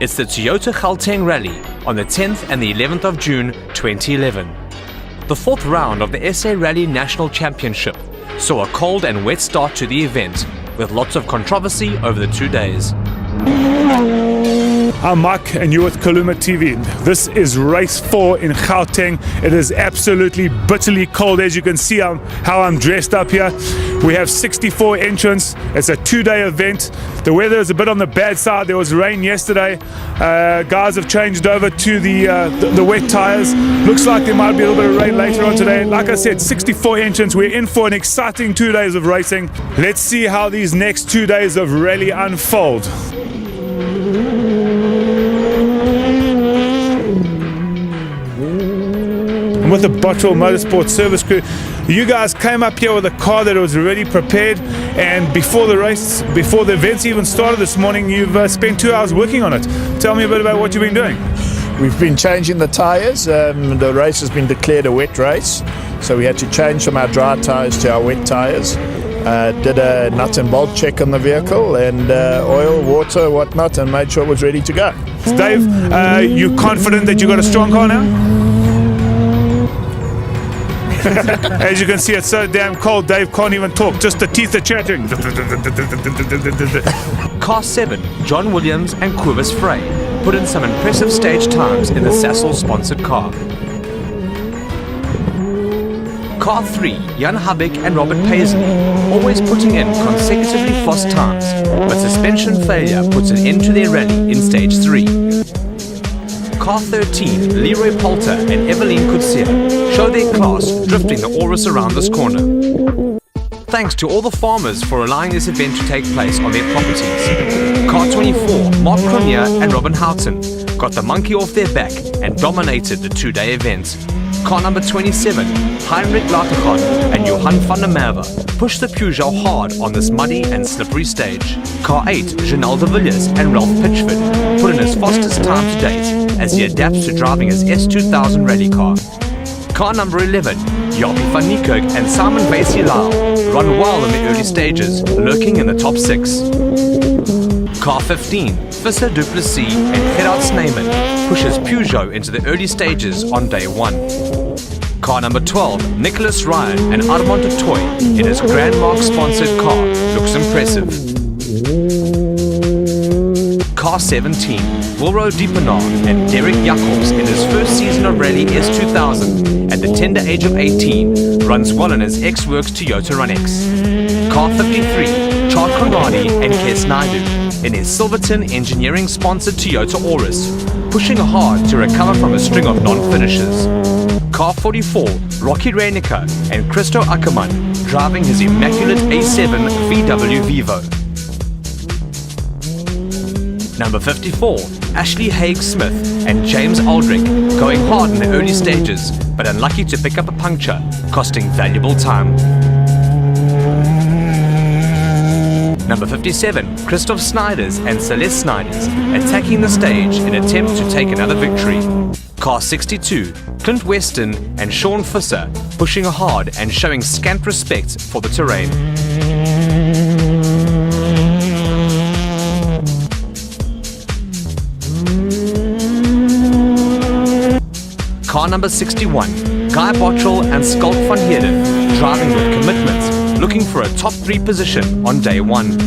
It's the Toyota Gauteng Rally on the 10th and the 11th of June 2011. The fourth round of the SA Rally National Championship saw a cold and wet start to the event, with lots of controversy over the 2 days. I'm Mike and you're with Kaluma TV. This is race 4 in Gauteng. It is absolutely bitterly cold, as you can see how I'm dressed up here. We have 64 entrants. It's a 2-day event. The weather is a bit on the bad side. There was rain yesterday. Guys have changed over to the wet tires. Looks like there might be a little bit of rain later on today. Like I said, 64 entrants. We're in for an exciting 2 days of racing. Let's see how these next 2 days of rally unfold. With the Bottrell Motorsport service crew, you guys came up here with a car that was already prepared, and before the race, before the events even started this morning, you've spent 2 hours working on it. Tell me a bit about what you've been doing. We've been changing the tyres. The race has been declared a wet race, so we had to change from our dry tyres to our wet tyres. Did a nut and bolt check on the vehicle, and oil, water, whatnot, and made sure it was ready to go. Dave, you confident that you got a strong car now? As you can see, it's so damn cold, Dave can't even talk, just the teeth are chattering. Car 7, John Williams and Quivers Frey put in some impressive stage times in the Sasol-sponsored car. Car 3, Jan Habik and Robert Paisley, always putting in consecutively fast times, but suspension failure puts an end to their rally in stage 3. Car 13, Leroy Polter and Evelyn Kutsia show their class drifting the Aurus around this corner. Thanks to all the farmers for allowing this event to take place on their properties. Car 24, Mark Cronje and Robin Houghton got the monkey off their back and dominated the 2-day event. Car number 27, Heinrich Latergon and Johan van der Merwe pushed the Peugeot hard on this muddy and slippery stage. Car 8, Janelle de Villiers and Ralph Pitchford put in his fastest time to date as he adapts to driving his S2000 rally car. Car number 11, Jaapie van Niekerk and Simon Vacy-Lyle run well in the early stages, lurking in the top 6. Car 15, Visser du Plessis and Gerard Snyman pushes Peugeot into the early stages on day 1. Car number 12, Nicholas Ryan and Armand de Toy in his Grandmark sponsored car looks impressive. Car 17, Wilro Diepenaar and Derek Jacobs in his first season of Rally S2000 at the tender age of 18 runs well in his ex-works Toyota Run-X. Car 53, Chad Conradi and Kes Naidu in his Silverton Engineering sponsored Toyota Aurus, pushing hard to recover from a string of non-finishes. Car 44, Rocky Reinecker and Christo Ackermann driving his immaculate A7 VW Vivo. Number 54, Ashley Haig-Smith and James Aldrich going hard in the early stages, but unlucky to pick up a puncture, costing valuable time. Number 57, Christoph Snyders and Celeste Snyders attacking the stage in attempt to take another victory. Car 62, Clint Weston and Sean Visser pushing hard and showing scant respect for the terrain. Car number 61, Guy Bottrell and Skulk van Heerden driving with commitment, looking for a top 3 position on day 1.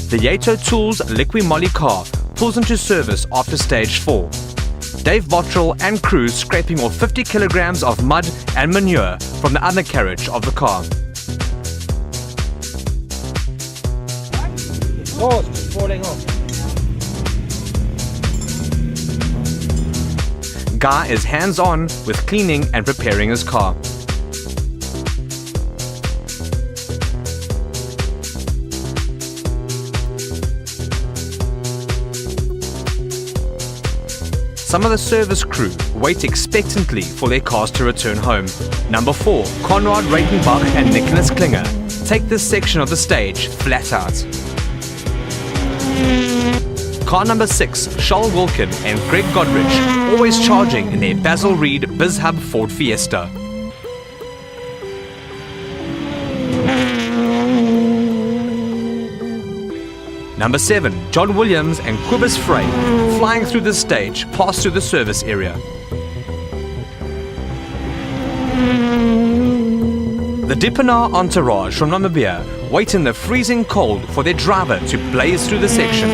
The Yato Tools Liqui Moly car pulls into service after stage 4. Dave Bottrell and crew scraping off 50 kilograms of mud and manure from the undercarriage of the car. Oh, it's falling off. Guy is hands-on with cleaning and preparing his car. Some of the service crew wait expectantly for their cars to return home. Number 4, Konrad Reitenbach and Nicholas Klinger take this section of the stage flat out. Car number 6, Charles Wilkin and Greg Godrich always charging in their Basil Reed BizHub Ford Fiesta. Number 7, John Williams and Quibus Frey, flying through the stage, pass through the service area. The Dippenaar entourage from Namibia wait in the freezing cold for their driver to blaze through the section.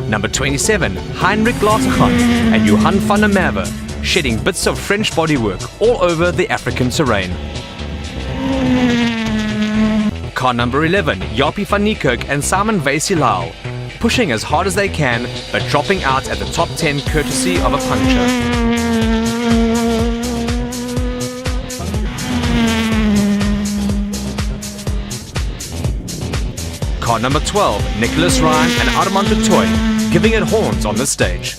Number 27, Heinrich Latergan and Johan van der Merwe, shedding bits of French bodywork all over the African terrain. Car number 11, Jaapie van Niekerk and Simon Vacy-Lyle, pushing as hard as they can, but dropping out at the top 10 courtesy of a puncture. Car number 12, Nicholas Ryan and Armand de Toy, giving it horns on the stage.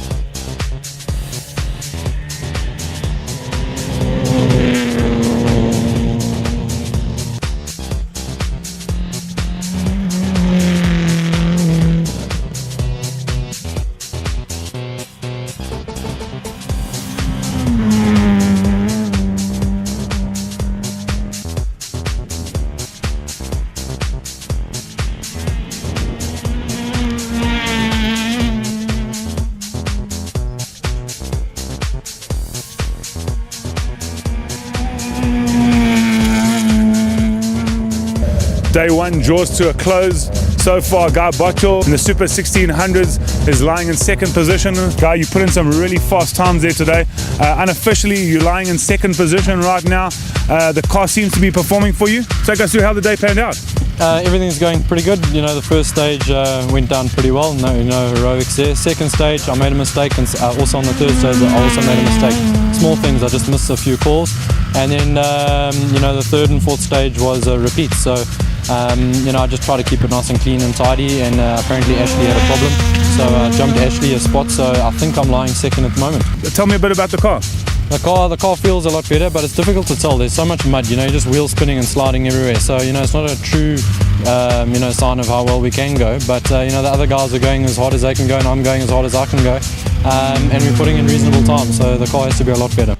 Day one draws to a close. So far, Guy Botchel in the Super 1600s is lying in second position. Guy, you put in some really fast times there today. Unofficially, you're lying in second position right now. The car seems to be performing for you. Take us through how the day panned out. Everything's going pretty good. You know, the first stage went down pretty well. No heroics there. Second stage, I made a mistake, and also on the third stage, I also made a mistake. Small things, I just missed a few calls. And then, the third and fourth stage was a repeat. So, I just try to keep it nice and clean and tidy. And apparently, Ashley had a problem. So I jumped Ashley a spot. So I think I'm lying second at the moment. Tell me a bit about the car. The car feels a lot better, but it's difficult to tell. There's so much mud, you're just wheel spinning and sliding everywhere. So, it's not a true, sign of how well we can go. But, the other guys are going as hard as they can go, and I'm going as hard as I can go. And we're putting in reasonable time, so the car has to be a lot better.